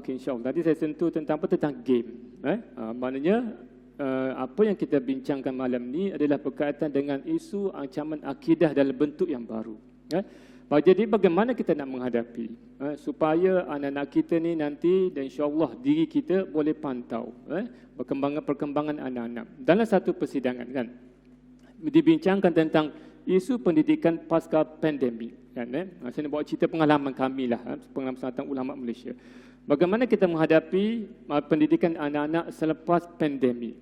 Okey, insya-Allah. Tadi saya sentuh tentang apa? Tentang game. Maknanya apa yang kita bincangkan malam ni adalah berkaitan dengan isu ancaman akidah dalam bentuk yang baru. Jadi bagaimana kita nak menghadapi supaya anak-anak kita ni nanti dan insya-Allah diri kita boleh pantau perkembangan anak-anak. Dalam satu persidangan kan dibincangkan tentang isu pendidikan pasca pandemik kan. Saya nak bawa cerita pengalaman kami lah, pengalaman Persatuan Ulama Malaysia. Bagaimana kita menghadapi pendidikan anak-anak selepas pandemik.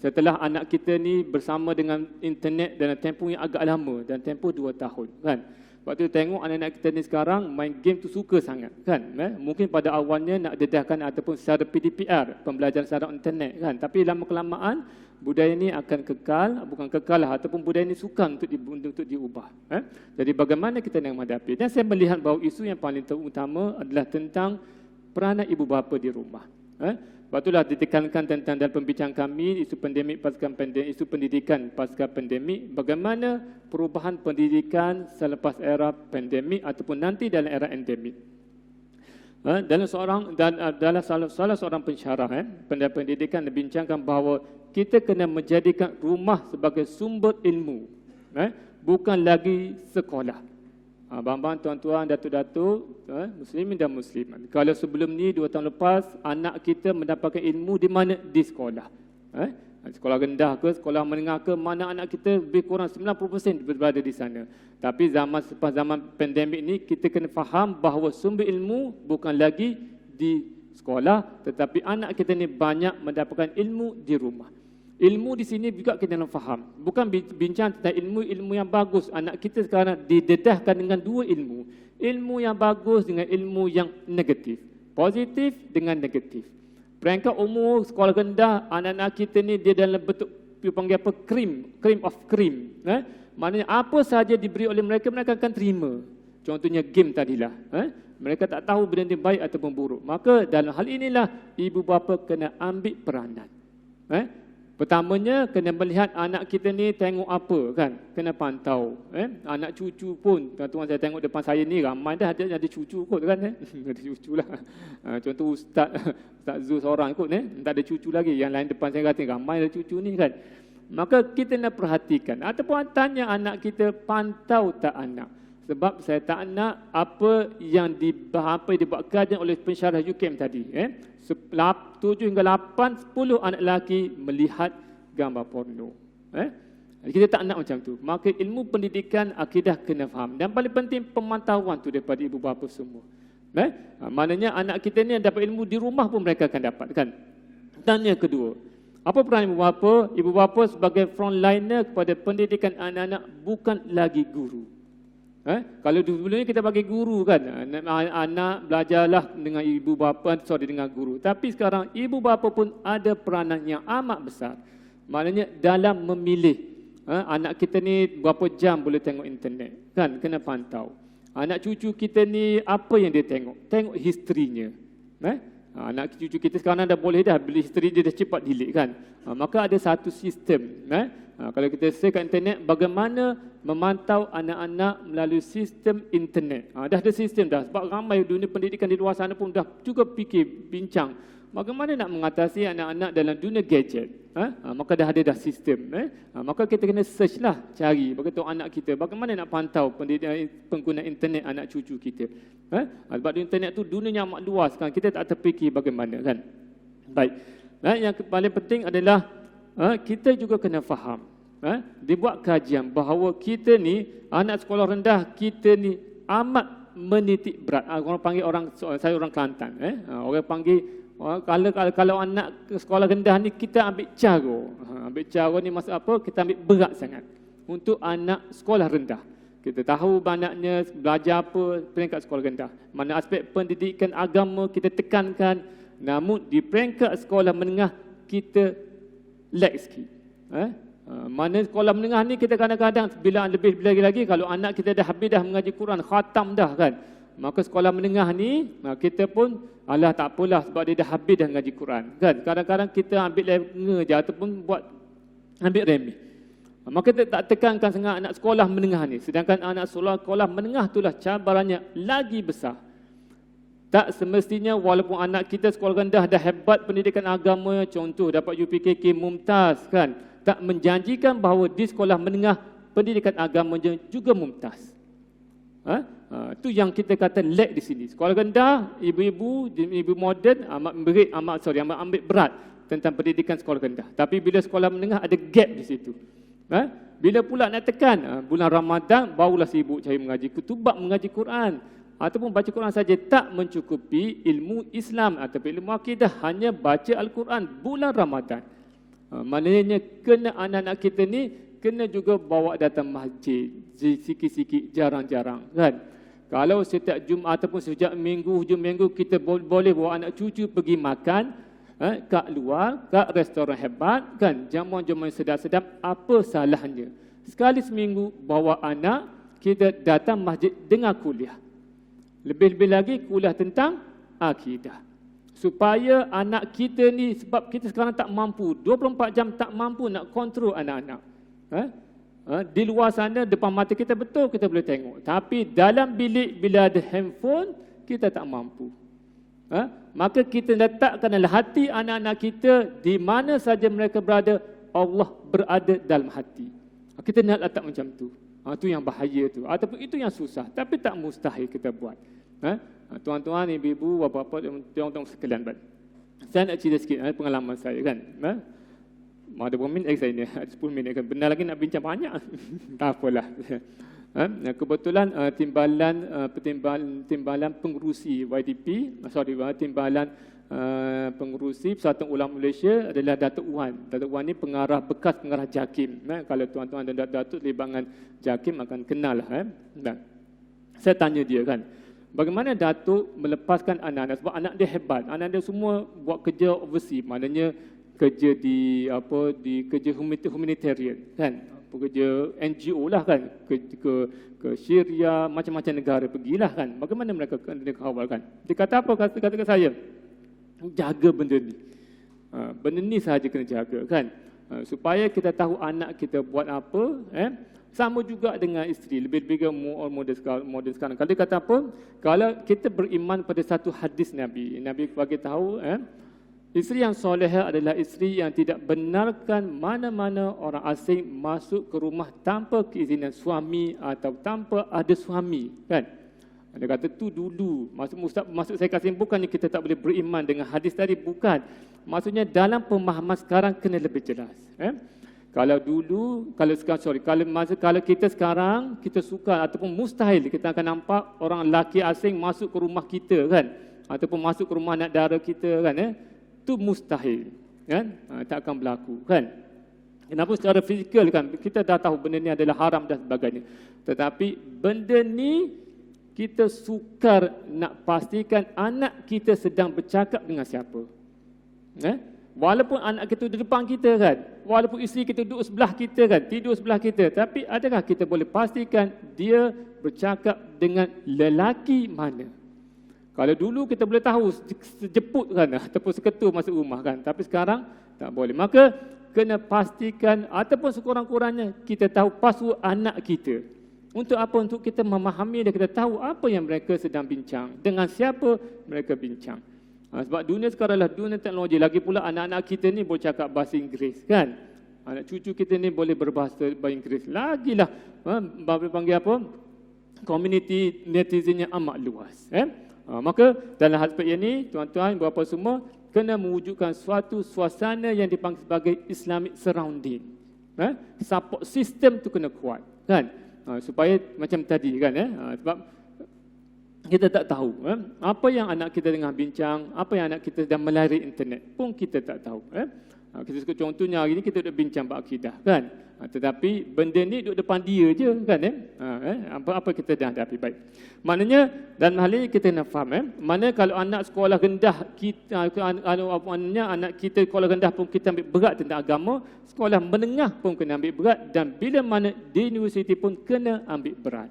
Setelah anak kita ni bersama dengan internet dalam tempoh yang agak lama, dan tempoh 2 tahun kan. Waktu tengok anak-anak kita ni sekarang main game tu suka sangat kan. Mungkin pada awalnya nak dedahkan ataupun secara PDPR, pembelajaran secara internet kan. Tapi lama kelamaan budaya ni akan kekal, bukan kekal lah, ataupun budaya ni sukar untuk diubah. Jadi bagaimana kita nak menghadapi? Dan saya melihat bahawa isu yang paling utama adalah tentang peranan ibu bapa di rumah. Sebab itulah ditekankan tentang dalam pembicaraan kami isu pandemik pasca pandemik, isu pendidikan pasca pandemik, bagaimana perubahan pendidikan selepas era pandemik ataupun nanti dalam era endemik. Dalam salah seorang pensyarah pendidikan dibincangkan bahawa kita kena menjadikan rumah sebagai sumber ilmu, bukan lagi sekolah. Abang-abang, tuan-tuan, datuk-datuk, muslimin dan muslimat. Kalau sebelum ni 2 tahun lepas anak kita mendapatkan ilmu di mana? Di sekolah. Sekolah rendah ke, sekolah menengah ke, mana anak kita lebih kurang 90% berada di sana. Tapi selepas zaman pandemik ni kita kena faham bahawa sumber ilmu bukan lagi di sekolah, tetapi anak kita ni banyak mendapatkan ilmu di rumah. Ilmu di sini juga kita nak faham. Bukan bincang tentang ilmu yang bagus. Anak kita sekarang didedahkan dengan 2 ilmu. Ilmu yang bagus dengan ilmu yang negatif. Positif dengan negatif. Peringkat umur sekolah rendah, anak-anak kita ni dia dalam bentuk panggil apa? Cream of cream. Maknanya apa sahaja diberi oleh mereka, mereka akan terima. Contohnya game tadilah. Mereka tak tahu benda ni baik ataupun buruk. Maka dalam hal inilah ibu bapa kena ambil peranan. Pertamanya kena melihat anak kita ni tengok apa kan, kena pantau. Anak cucu pun, tuan-tuan saya tengok depan saya ni ramai dah ada cucu kot kan. Ada cucu lah. Contoh Ustaz Zul seorang kot tak ada cucu lagi. Yang lain depan saya kata ramai ada cucu ni kan. Maka kita nak perhatikan ataupun tanya anak kita, pantau tak anak. Sebab saya tak nak apa yang dibuat kajian oleh pensyarah UKM tadi. 7 hingga 8, 10 anak lelaki melihat gambar porno. Kita tak nak macam tu. Maka ilmu pendidikan akidah kena faham. Dan paling penting pemantauan tu daripada ibu bapa semua. Maknanya anak kita ni dapat ilmu di rumah pun mereka akan dapat kan. Dan yang kedua, apa peran ibu bapa? Ibu bapa sebagai frontliner kepada pendidikan anak-anak, bukan lagi guru. Kalau dulu ni kita bagi guru kan, anak belajarlah dengan ibu bapa, dengan guru. Tapi sekarang ibu bapa pun ada peranan yang amat besar. Maknanya dalam memilih anak kita ni berapa jam boleh tengok internet kan, kena pantau. Anak cucu kita ni apa yang dia tengok historinya. Anak cucu kita sekarang dah boleh dah beli history, dia dah cepat delete kan. Maka ada satu sistem. Kalau kita search kat internet, bagaimana memantau anak-anak melalui sistem internet. Dah ada sistem dah. Sebab ramai dunia pendidikan di luar sana pun dah juga bincang bagaimana nak mengatasi anak-anak dalam dunia gadget. Maka dah ada sistem. Maka kita kena search lah, cari beritahu anak kita bagaimana nak pantau pengguna internet anak cucu kita. Sebab di internet tu dunia amat luas kan, kita tak terfikir bagaimana kan. Baik. Yang paling penting adalah kita juga kena faham. Dibuat kajian bahawa kita ni anak sekolah rendah, kita ni amat menitik berat. Orang panggil saya orang Kelantan. Orang panggil kalau anak sekolah rendah ni kita ambil cara. Ambil cara ni maksud apa? Kita ambil berat sangat untuk anak sekolah rendah. Kita tahu banyaknya belajar apa peringkat sekolah rendah. Mana aspek pendidikan agama kita tekankan, namun di peringkat sekolah menengah kita lag sikit. Mana sekolah menengah ni kita kadang-kadang bila lebih lagi kalau anak kita dah habis dah mengaji Quran, khatam dah kan. Maka sekolah menengah ni kita pun alah tak apalah sebab dia dah habis dah mengaji Quran kan. Kadang-kadang kita ambil lenga je ataupun buat ambil remeh. Maka kita tak tekankan sangat anak sekolah menengah ni. Sedangkan anak sekolah menengah itulah cabarannya lagi besar. Tak semestinya walaupun anak kita sekolah rendah dah hebat pendidikan agama, contoh dapat UPKK mumtaz kan, tak menjanjikan bahawa di sekolah menengah pendidikan agama juga mumtaz. Itu yang kita kata lag di sini. Sekolah rendah, ibu moden amat ambil berat tentang pendidikan sekolah rendah. Tapi bila sekolah menengah ada gap di situ. Bila pula nak tekan bulan Ramadan, barulah sibuk cari mengaji kutubak, mengaji Quran ataupun baca Quran saja, tak mencukupi ilmu Islam ataupun ilmu akidah, hanya baca Al-Quran bulan Ramadan. Maknanya kena anak-anak kita ni kena juga bawa datang masjid sikit-sikit, jarang-jarang kan. Kalau setiap Jumaat ataupun setiap hujung minggu kita boleh bawa anak cucu pergi makan kat luar, kat restoran hebat kan, jamuan-jamuan sedap-sedap, apa salahnya? Sekali seminggu bawa anak kita datang masjid dengar kuliah. Lebih-lebih lagi kuliah tentang akidah. Supaya anak kita ni, sebab kita sekarang tak mampu, 24 jam tak mampu nak kontrol anak-anak. Di luar sana depan mata kita betul kita boleh tengok, tapi dalam bilik bila ada handphone kita tak mampu. Maka kita letakkan dalam hati anak-anak kita, di mana saja mereka berada, Allah berada dalam hati. Kita nak letak macam tu. Itu yang bahaya tu, ataupun itu yang susah, tapi tak mustahil kita buat. Tuan-tuan, ibu-ibu, bapa-bapa, tuan-tuan sekalian, saya nak cerita sikit pengalaman saya kan. Ada berapa minit saya ni? 10 minit kan. Benar lagi nak bincang banyak. Tak apalah. Kebetulan timbalan pengurusi YDP, timbalan pengurusi Persatuan Ulama Malaysia adalah Datuk Wan. Datuk Wan ni bekas pengarah JAKIM. Kalau tuan-tuan dan datuk terlibat JAKIM akan kenal lah. Saya tanya dia kan, bagaimana Datuk melepaskan anak-anak, sebab anak dia hebat. Anak dia semua buat kerja overseas, maknanya kerja di kerja humanitarian kan, pekerja NGO lah kan, ke Syria, macam-macam negara pergilah kan. Bagaimana mereka kawal kan? Dia kata apa? Kata ke saya, jaga benda ni. Benda ni sahaja kena jaga kan, supaya kita tahu anak kita buat apa. Sama juga dengan isteri, lebih-lebih moden sekarang. Kalau dia kata apa? Kalau kita beriman pada satu hadis Nabi bagi tahu, isteri yang solehah adalah isteri yang tidak benarkan mana-mana orang asing masuk ke rumah tanpa keizinan suami atau tanpa ada suami kan. Dia kata tu dulu. Maksud saya kasih bukannya kita tak boleh beriman dengan hadis tadi, bukan. Maksudnya dalam pemahaman sekarang kena lebih jelas. Kalau kita sekarang kita suka ataupun mustahil kita akan nampak orang lelaki asing masuk ke rumah kita kan, ataupun masuk ke rumah anak dara kita kan. Itu mustahil kan, tak akan berlaku kan. Kenapa? Secara fizikal kan kita dah tahu benda ni adalah haram dan sebagainya, tetapi benda ni kita sukar nak pastikan anak kita sedang bercakap dengan siapa. Walaupun anak kita di depan kita kan, walaupun isteri kita duduk sebelah kita kan, tidur sebelah kita, tapi adakah kita boleh pastikan dia bercakap dengan lelaki mana? Kalau dulu kita boleh tahu sejeput kan, ataupun seketul masuk rumah kan, tapi sekarang tak boleh. Maka kena pastikan ataupun sekurang-kurangnya kita tahu password anak kita. Untuk apa? Untuk kita memahami dan kita tahu apa yang mereka sedang bincang, dengan siapa mereka bincang. Sebab dunia sekarang adalah dunia teknologi. Lagi pula anak-anak kita ni boleh cakap bahasa Inggeris kan. Anak cucu kita ni boleh berbahasa Inggeris. Lagilah panggil apa? Community netizennya amat luas. Maka dalam aspek ini, tuan-tuan, beberapa semua kena mewujudkan suatu suasana yang dipanggil sebagai Islamic surrounding. Support system tu kena kuat kan, supaya macam tadi kan, sebab kita tak tahu apa yang anak kita tengah bincang, apa yang anak kita sedang melalui internet pun kita tak tahu. Kita sebut contohnya hari ni kita duduk bincang bab akidah kan, tetapi benda ni duduk depan dia je kan. Apa kita dah hadapi. Baik, maknanya dalam hal ini kita nak faham mana kalau anak sekolah rendah kita, anak kita sekolah rendah pun kita ambil berat tentang agama, sekolah menengah pun kena ambil berat, dan bila mana di universiti pun kena ambil berat.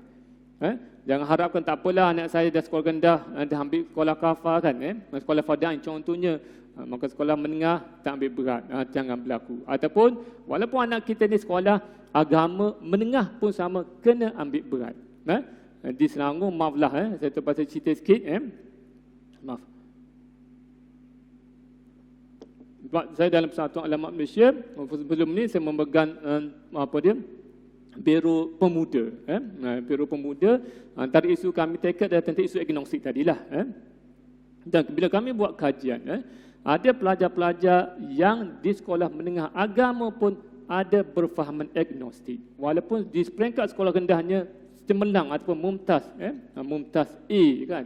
Jangan harapkan tak apalah anak saya dah sekolah rendah, dah ambil sekolah kafar kan, sekolah fadain contohnya, maka sekolah menengah tak ambil berat. Jangan berlaku. Ataupun walaupun anak kita ni sekolah agama menengah pun sama, kena ambil berat. Di Selangor, maaflah saya terpaksa cerita sikit. Maaf. Sebab saya dalam Persatuan Ulama Malaysia, sebelum ni saya memegang Biro Pemuda. Biro Pemuda, antara isu kami tackle adalah tentang isu agnostik tadilah. Dan bila kami buat kajian, ada pelajar-pelajar yang di sekolah menengah agama pun ada berfahaman agnostik. Walaupun di peringkat sekolah rendahnya cemerlang ataupun mumtaz, mumtaz A kan,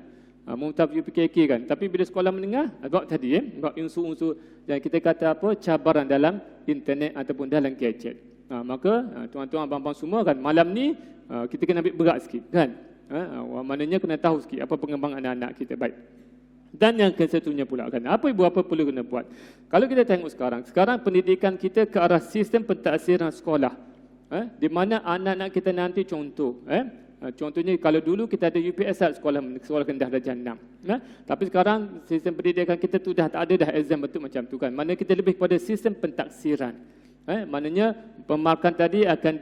mumtaz UPKK kan. Tapi bila sekolah menengah, agak tadi agak unsur-unsur yang kita kata apa, cabaran dalam internet ataupun dalam gadget. Maka tuan-tuan abang-abang semua kan, malam ni kita kena ambil berat sikit kan. Maknanya kena tahu sikit apa pengembangan anak-anak kita. Baik. Dan yang kesetunya pula kan, apa ibu apa perlu kena buat? Kalau kita tengok sekarang pendidikan kita ke arah sistem pentaksiran sekolah. Di mana anak-anak kita nanti contohnya kalau dulu kita ada UPSR sekolah rendah darjah 6. Tapi sekarang sistem pendidikan kita tu dah tak ada dah exam bentuk macam tu kan. Mana kita lebih kepada sistem pentaksiran. Maknanya pemarkan tadi akan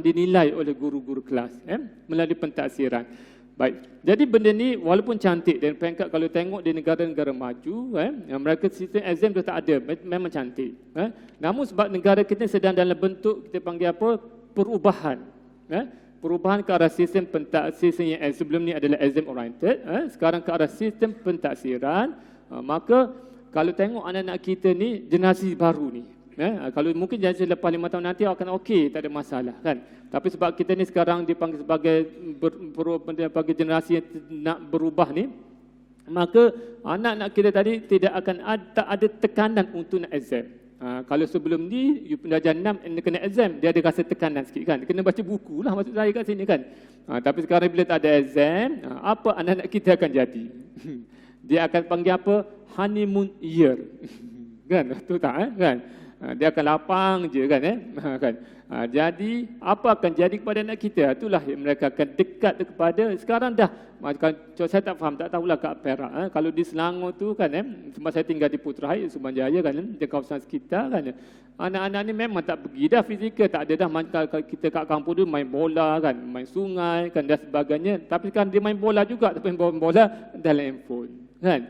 dinilai oleh guru-guru kelas melalui pentaksiran. Baik. Jadi benda ni walaupun cantik dan peringkat kalau tengok di negara-negara maju, mereka sistem exam dah tak ada, memang cantik. Namun sebab negara kita sedang dalam bentuk kita panggil apa? Perubahan. Perubahan ke arah sistem pentaksiran yang sebelum ni adalah exam oriented, sekarang ke arah sistem pentaksiran. Maka kalau tengok anak-anak kita ni generasi baru ni, kalau mungkin generasi lepas 5 tahun nanti akan okey, tak ada masalah kan. Tapi sebab kita ni sekarang dipanggil sebagai generasi yang nak berubah ni, maka anak-anak kita tadi tidak akan tak ada tekanan untuk nak exam. Kalau sebelum ni darjah 6 kena exam, dia ada rasa tekanan sikit kan. Kena baca buku lah maksud saya kat sini kan. Tapi sekarang bila tak ada exam, apa anak-anak kita akan jadi? Dia akan panggil apa? Honeymoon year. Kan? Betul tak kan? Dia akan lapang je kan kan. Jadi apa akan jadi kepada anak kita? Itulah mereka akan dekat kepada sekarang dah. Saya tak faham, tak tahulah kat Perak. Kalau di Selangor tu kan sebab saya tinggal di Putrajaya, Sumbang kan, di kawasan sekitar kan. Anak-anak ni memang tak pergi dah fizikal, tak ada dah kalau kita kat kampung tu main bola kan, main sungai kan dan sebagainya. Tapi sekarang dia main bola juga, tapi main bola dalam handphone kan.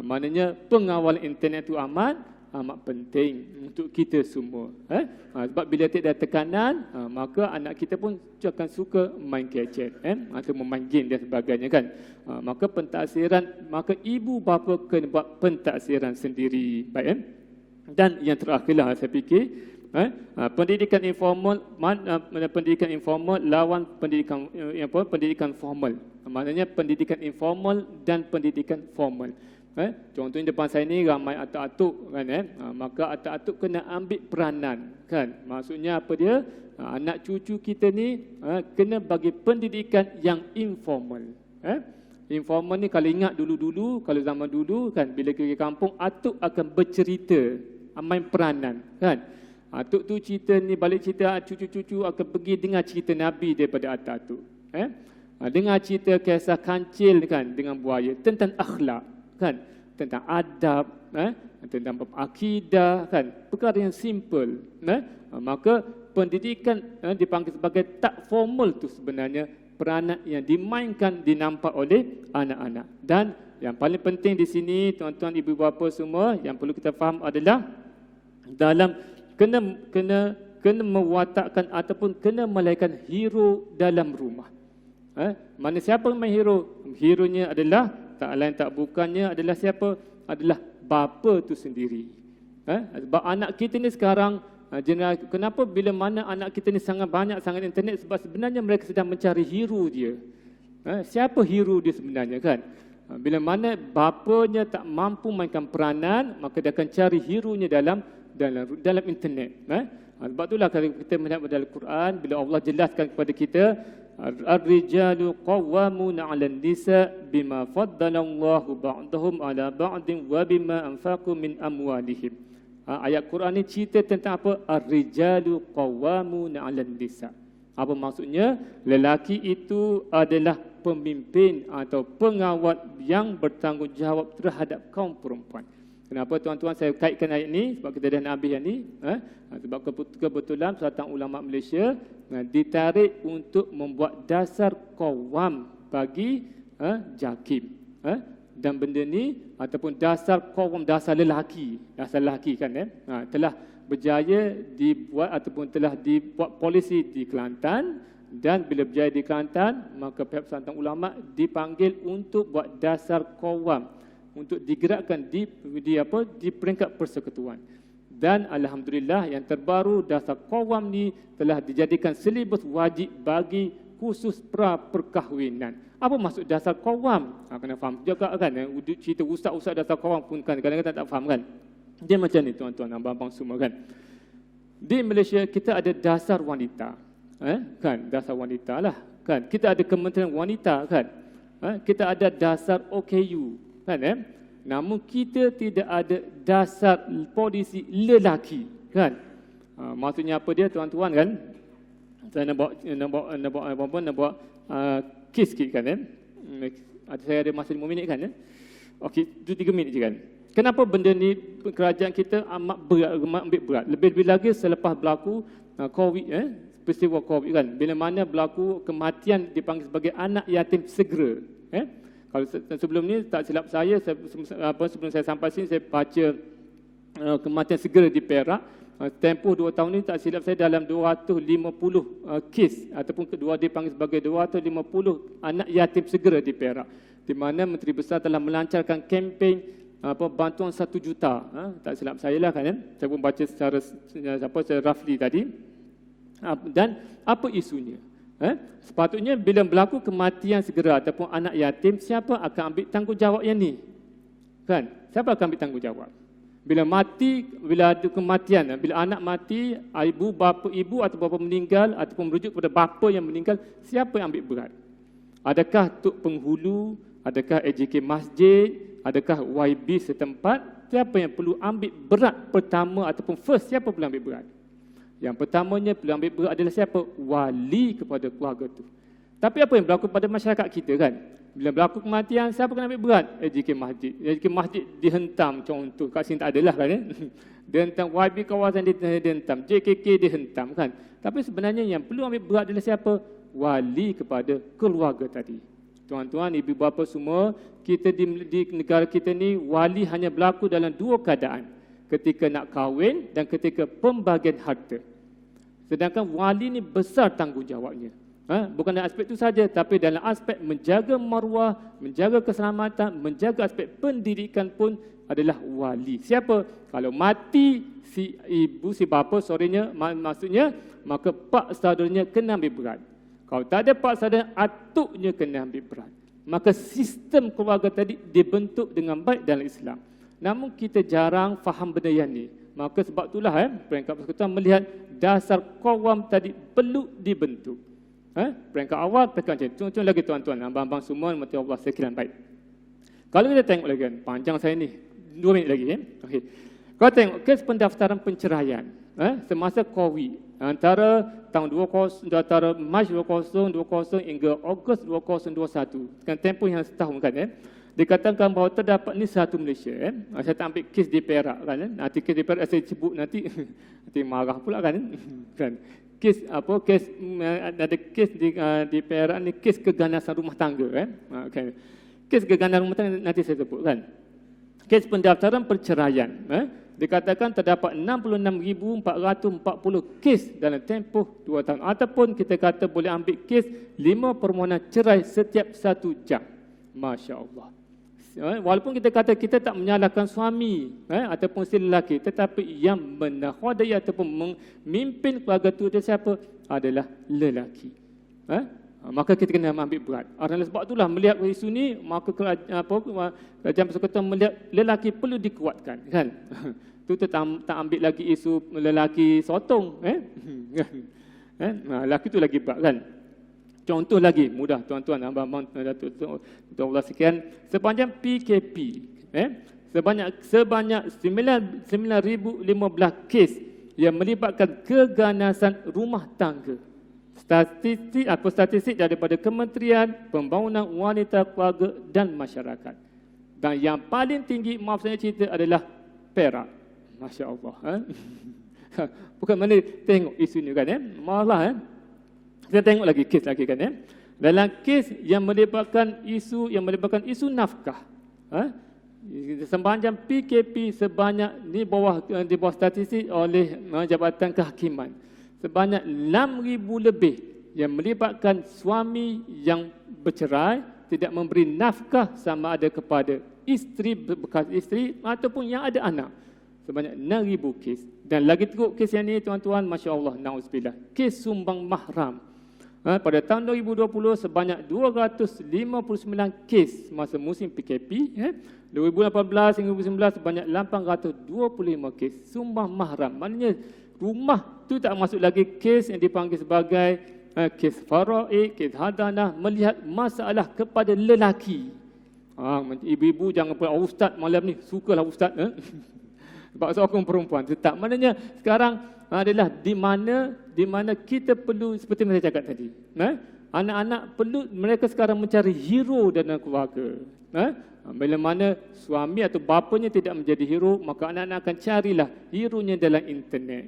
Maknanya pengawalan internet tu amat penting untuk kita semua. Sebab bila tidak ada tekanan, maka anak kita pun akan suka main gadget atau main game dan sebagainya kan. Maka pentaksiran, maka ibu bapa kena buat pentaksiran sendiri. Baik. Dan yang terakhirlah saya fikir, pendidikan informal, pendidikan informal lawan pendidikan formal. Maknanya pendidikan informal dan pendidikan formal. Contohnya depan saya ni ramai atuk-atuk kan, maka atuk-atuk kena ambil peranan kan. Maksudnya apa dia? Anak cucu kita ni kena bagi pendidikan yang informal. Informal ni kalau ingat dulu-dulu, kalau zaman dulu kan, bila pergi kampung atuk akan bercerita, main peranan kan. Atuk tu cerita ni, balik cerita cucu-cucu akan pergi dengar cerita Nabi daripada atuk-atuk. Dengar cerita kisah kancil kan dengan buaya tentang akhlak kan, tentang adab, tentang akidah kan, perkara yang simple. Maka pendidikan dipanggil sebagai tak formal tu sebenarnya peranan yang dimainkan, dinampak oleh anak-anak. Dan yang paling penting di sini tuan-tuan ibu bapa semua yang perlu kita faham adalah dalam kena mewatakkan ataupun kena melahirkan hero dalam rumah. Mana siapa main hero? Hero-nya adalah tak lain tak bukannya adalah siapa? Adalah bapa tu sendiri. Sebab anak kita ni sekarang, kenapa bila mana anak kita ni sangat banyak sangat internet? Sebab sebenarnya mereka sedang mencari hero dia. Siapa hero dia sebenarnya kan? Bila mana bapanya tak mampu mainkan peranan, maka dia akan cari hero-nya dalam internet. Sebab itulah kalau kita melihat dalam Quran, bila Allah jelaskan kepada kita, Ar-rijalu qawwamuna 'alan nisa bima faddalallahu ba'dahum 'ala ba'din wa bima anfaqu min amwalihim. Ayat Quran ni cerita tentang apa? Ar-rijalu qawwamuna 'alan nisa. Apa maksudnya? Lelaki itu adalah pemimpin atau pengawal yang bertanggungjawab terhadap kaum perempuan. Kenapa tuan-tuan saya kaitkan ayat ini? Sebab kita dah nak habis yang ni. Sebab kebetulan Persatuan Ulama Malaysia ditarik untuk membuat dasar qawam bagi JAKIM. Dan benda ni ataupun dasar kaum, dasar lelaki kan, telah berjaya dibuat ataupun telah dibuat polisi di Kelantan. Dan bila berjaya di Kelantan, maka pihak Persatuan Ulama dipanggil untuk buat dasar kawam untuk digerakkan di peringkat persekutuan. Dan alhamdulillah yang terbaru dasar kawam ni telah dijadikan silibus wajib bagi khusus pra-perkahwinan. Apa maksud dasar kawam? Kena faham juga kan, cerita ustaz-ustaz dasar kawam pun kan kadang-kadang tak faham kan. Dia macam ni tuan-tuan, abang-abang semua kan. Di Malaysia kita ada dasar wanita. Kan, dasar wanita lah kan. Kita ada Kementerian Wanita kan. Kita ada dasar OKU kan. Namun kita tidak ada dasar polisi lelaki kan. Maksudnya apa dia tuan-tuan kan? Saya nak buat kes sikit kan. Saya ada masa 5 minit kan. Okey, 2-3 minit je kan. Kenapa benda ni kerajaan kita amat ambil berat. Lebih-lebih lagi selepas berlaku COVID peristiwa COVID kan, bila mana berlaku kematian dipanggil sebagai anak yatim segera. Kalau sebelum ni tak silap saya, sebelum saya sampai sini saya baca kematian segera di Perak. Tempoh 2 tahun ni tak silap saya dalam 250 kes ataupun kedua dipanggil sebagai 250 anak yatim segera di Perak. Di mana Menteri Besar telah melancarkan kempen bantuan 1 juta. Tak silap saya lah kan. Saya pun baca secara roughly tadi. Dan apa isunya? Sepatutnya bila berlaku kematian segera ataupun anak yatim, siapa akan ambil tanggungjawab yang ni? Kan? Siapa akan ambil tanggungjawab? Bila mati, bila ada kematian, bila anak mati, ibu atau bapa meninggal ataupun merujuk kepada bapa yang meninggal, siapa yang ambil berat? Adakah Tok Penghulu? Adakah AJK Masjid? Adakah YB setempat? Siapa yang perlu ambil berat pertama ataupun first? Siapa perlu ambil berat? Yang pertamanya perlu ambil berat adalah siapa? Wali kepada keluarga tu. Tapi apa yang berlaku pada masyarakat kita kan? Bila berlaku kematian, siapa kena ambil berat? AJK Masjid. AJK Masjid dihentam contoh. Kat sini tak adalah kan? Dihentam, YB kawasan dihentam, JKK dihentam kan? Tapi sebenarnya yang perlu ambil berat adalah siapa? Wali kepada keluarga tadi. Tuan-tuan, ibu bapa semua, kita di negara kita ni, wali hanya berlaku dalam 2 keadaan. Ketika nak kahwin dan ketika pembagian harta. Sedangkan wali ni besar tanggungjawabnya. Bukan dalam aspek itu saja, tapi dalam aspek menjaga maruah, menjaga keselamatan, menjaga aspek pendidikan pun adalah wali. Siapa? Kalau mati si ibu, si bapa, maksudnya, maka pak saudaranya kena ambil berat. Kalau tak ada pak saudara, atuknya kena ambil berat. Maka sistem keluarga tadi dibentuk dengan baik dalam Islam. Namun kita jarang faham benda yang ni. Maka sebab itulah peringkat persekutuan melihat dasar kawam tadi perlu dibentuk. Peringkat awal tekan macam tu. Contoh lagi tuan-tuan, abang-abang semua, mati Allah sekalian baik. Kalau kita tengok lagi kan, panjang saya ni, 2 minit lagi. Okey. Kalau tengok kes pendaftaran penceraian semasa COVID antara tahun 20, antara Mac 2020 hingga Ogos 2021, kan tempoh yang setahun kan dikatakan bahawa terdapat ni satu Malaysia saya tak ambil kes di Perak kan nanti kes di Perak saya sebut nanti marah pula kan kes ada kes di Perak ni kes keganasan rumah tangga okay. Kes keganasan rumah tangga nanti saya sebut kan. Kes pendaftaran perceraian dikatakan terdapat 66,440 kes dalam tempoh 2 tahun ataupun kita kata boleh ambil kes 5 permohonan cerai setiap 1 jam. Masya-Allah. Walaupun kita kata kita tak menyalahkan suami ataupun si lelaki, tetapi yang menahodai ataupun memimpin keluarga itu adalah siapa? Adalah lelaki. Maka kita kena ambil berat. Oleh sebab itulah melihat isu ni, maka kerajaan persekutuan melihat lelaki perlu dikuatkan kan. Itu tak ambil lagi isu lelaki sotong lelaki tu lagi berat kan. Contoh lagi mudah tuan-tuan, abang-abang Datuk Allah sekian, sepanjang PKP sebanyak 9,015 kes yang melibatkan keganasan rumah tangga. Statistik daripada Kementerian Pembangunan Wanita, Keluarga dan Masyarakat. Dan yang paling tinggi, maaf saya cerita, adalah Perak. Masya-Allah. Bukan mana tengok isu ni kan malah kita tengok lagi kes lagi kan Dalam kes yang melibatkan isu nafkah, sepanjang PKP sebanyak di bawah statistik oleh Jabatan Kehakiman, sebanyak 6,000 lebih yang melibatkan suami yang bercerai tidak memberi nafkah sama ada kepada isteri, bekas isteri ataupun yang ada anak. Sebanyak 6,000 kes. Dan lagi teruk kes yang ni tuan-tuan, Masya Allah, na'udzubillah, kes sumbang mahram. Pada tahun 2020 sebanyak 259 kes masa musim PKP. 2018 hingga 2019 sebanyak 825 kes sumbang mahram. Maknanya rumah tu tak masuk lagi kes yang dipanggil sebagai kes faraid, kes hadanah, melihat masalah kepada lelaki. Ibu-ibu jangan pula, ustaz malam ni sukalah ustaz sebab seorang perempuan. Tetap maknanya sekarang adalah di mana kita perlu, seperti yang saya cakap tadi, anak-anak perlu, mereka sekarang mencari hero dalam keluarga. Bila mana suami atau bapanya tidak menjadi hero, maka anak-anak akan carilah hero-nya dalam internet,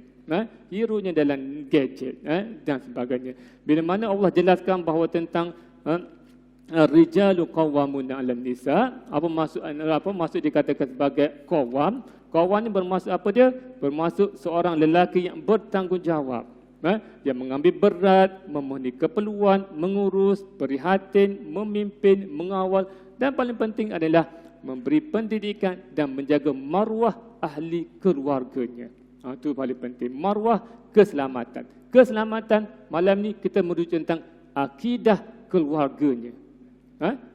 hero-nya dalam gadget, dan sebagainya. Bila mana Allah jelaskan bahawa tentang rijalu qawwamuna 'alan nisa, apa maksud dikatakan sebagai qawwam? Qawwam ni bermaksud apa dia? Bermaksud seorang lelaki yang bertanggungjawab, yang mengambil berat, memenuhi keperluan, mengurus, prihatin, memimpin, mengawal, dan paling penting adalah memberi pendidikan dan menjaga maruah ahli keluarganya. Itu paling penting, maruah keselamatan. Keselamatan malam ni kita merujuk tentang akidah keluarganya.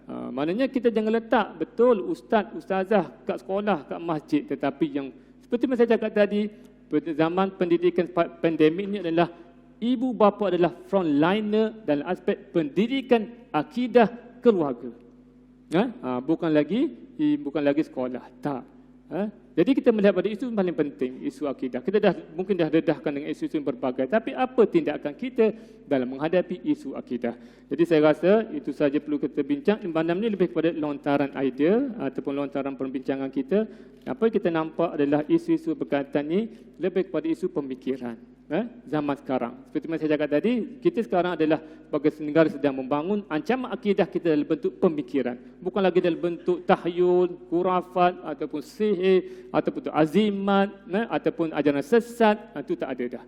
Maknanya kita jangan letak betul ustaz, ustazah kat sekolah, kat masjid, tetapi yang seperti yang saya cakap tadi, pada zaman pendidikan pandemik ini adalah ibu bapa adalah frontliner dalam aspek pendidikan akidah keluarga. Bukan lagi sekolah, tak. Jadi kita melihat pada isu paling penting, isu akidah. Kita mungkin dah dedahkan dengan isu-isu yang berbagai, tapi apa tindakan kita dalam menghadapi isu akidah? Jadi saya rasa itu saja perlu kita bincang. Malam ni lebih kepada lontaran idea ataupun lontaran perbincangan kita. Apa yang kita nampak adalah isu-isu berkaitan ni lebih kepada isu pemikiran. Zaman sekarang, seperti yang saya cakap tadi, kita sekarang adalah sebagai negara sedang membangun ancaman akidah kita dalam bentuk pemikiran, bukan lagi dalam bentuk tahyul, khurafat ataupun sihir ataupun azimat, ataupun ajaran sesat. Itu tak ada dah.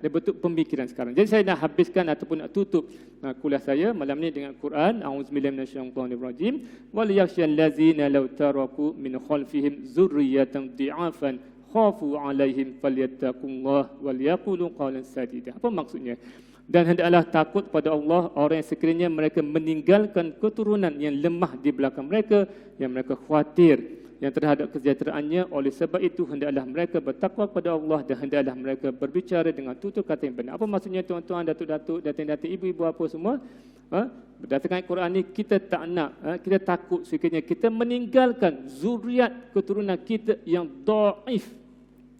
Dalam bentuk pemikiran sekarang. Jadi saya nak habiskan ataupun nak tutup kuliah saya malam ni dengan Quran. A'udzubillahi minasyaitonirrajim. Wal yakhshal ladzina law taraku min khalfihim dzurriyyatan dhi'afan khafu 'alaihim falyattaqullah wal yaqulu qawlan sadida. Apa maksudnya? Dan hendaklah takut pada Allah orang yang sekiranya mereka meninggalkan keturunan yang lemah di belakang mereka, yang mereka khawatir yang terhadap kesejahteraannya. Oleh sebab itu hendaklah mereka bertakwa kepada Allah dan hendaklah mereka berbicara dengan tutur kata yang benar. Apa maksudnya tuan-tuan, datuk-datuk, datin-datin, ibu-ibu apa semua? Berdasarkan Quran ni kita tak nak, kita takut sekiranya kita meninggalkan zuriat keturunan kita yang dhaif,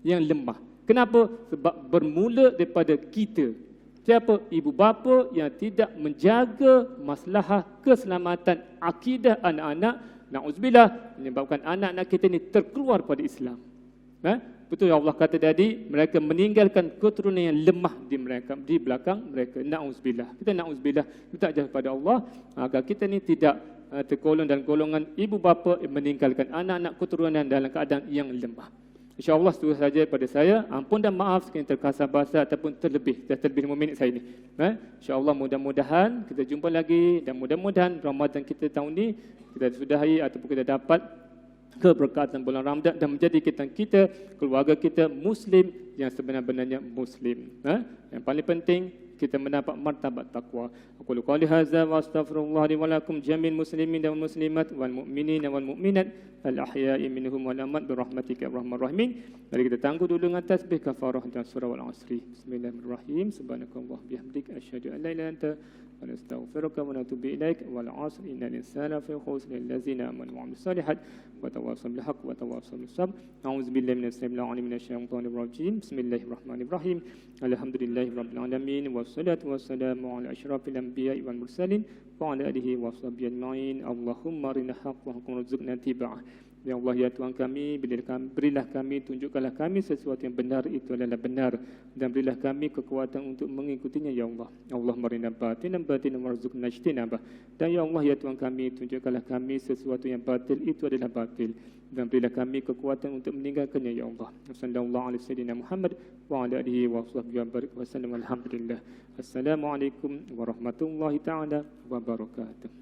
yang lemah. Kenapa? Sebab bermula daripada kita. Siapa? Ibu bapa yang tidak menjaga masalah keselamatan akidah anak-anak. Na'udzubillah, menyebabkan anak-anak kita ni terkeluar pada Islam. Betul ya Allah kata tadi, mereka meninggalkan keturunan yang lemah di belakang mereka. Na'udzubillah. Kita na'udzubillah, minta jauh pada Allah agar kita ni tidak tergolong dan golongan ibu bapa yang meninggalkan anak-anak keturunan dalam keadaan yang lemah. InsyaAllah itu saja pada saya. Ampun dan maaf sekiranya terkasar bahasa ataupun terlebih 5 minit saya ini. InsyaAllah mudah-mudahan kita jumpa lagi dan mudah-mudahan Ramadan kita tahun ini kita sudahi ataupun kita dapat keberkatan bulan Ramadan dan menjadikan kita, keluarga kita Muslim yang sebenar-benarnya Muslim. Yang paling penting kita mendapat martabat takwa. Aku qouli hadza wa astaghfirullah li wa lakum jami'il muslimin dan muslimat wal mu'minin wal mu'minat al ahya'i minhum wal amwat bi rahmatika arhamar rahimin. Mari kita tangguh dulu dengan tasbih kafarah dan surah wal asri. Bismillahirrahmanirrahim. Subhanakallah bihamdika asyhadu an la ilaha illa anta wa nastaghfiruka wa natubu ilaik. Wal 'asri innal insana fi khusr allazina amanu wa 'amilus solihat wa tawassaw bil haqq wa tawassaw bis sabr. A'udzu billahi minasyaitonir rajim. Bismillahirrahmanirrahim. Alhamdulillahirabbil alamin. Wassalatu wassalamu ala asyrafil anbiya'i wal mursalin wa ala alihi wa sahbihi ajma'in. Allahumma arina haqqa wa warzuqna tiba'ah. Ya Allah, ya Tuhan kami, berilah kami, tunjukkanlah kami sesuatu yang benar itu adalah benar, dan berilah kami kekuatan untuk mengikutinya, ya Allah. Allah marina batinan warzuqna ijtinabah. Dan ya Allah, ya Tuhan kami, tunjukkanlah kami sesuatu yang batil itu adalah batil, dan berilah kami kekuatan untuk meninggalkannya, ya Allah. Sallallahu alaihi wasallam Muhammad wa ala alihi wa sahbihi wa barik wa sallam. Alhamdulillah. Assalamualaikum warahmatullahi taala wabarakatuh.